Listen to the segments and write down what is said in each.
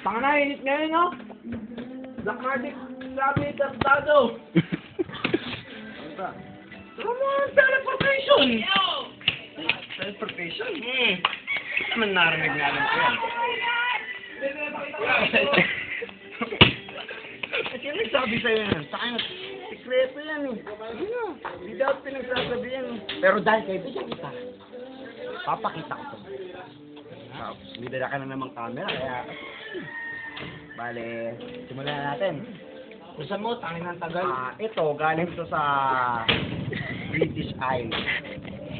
Tanga na, init ngayon, no? Black Magic, sabi, testado. Ano ba? Ano mo, teleportation. Teleportation? Naman narinig nga lang ko yan. Kasi nagsabi sa'yo yan. Sa akin, sikreto yan eh. Ano? Hindi daw pinagsasabi yan eh. Pero dahil kaibigan kita, papakita ko to. Hindi dala ka na namang camera, kaya... Bale, simulan na natin. Kusa mo, tangin ng tagal. Ito, galing to sa British Isles.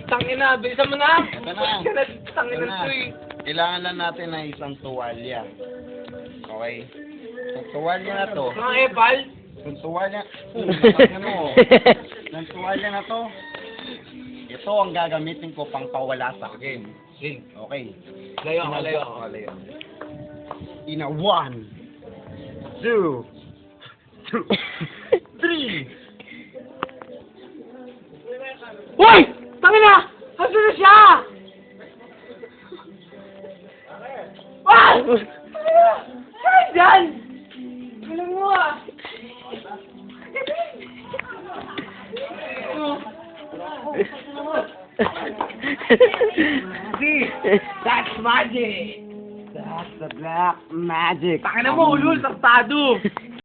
Tangin na, bilisan mo na! Ito na. Tangin Ito na na. ito eh. Kailangan lang natin ng isang tuwalya. Okay? Yung tuwalya na to. Mga epal? Yung tuwalya... ano? Yung tuwalya na to. Ito ang gagamitin ko pang pawala sa akin. Okay. Layo ako, layo ako. Layo. In a 1, 2, 3. Hoy! Tangin na! Hasa na siya! Ah! Saan dyan? Alam mo ah! See? That's magic! That's the black magic. Tangin na mo, ulul, sartado!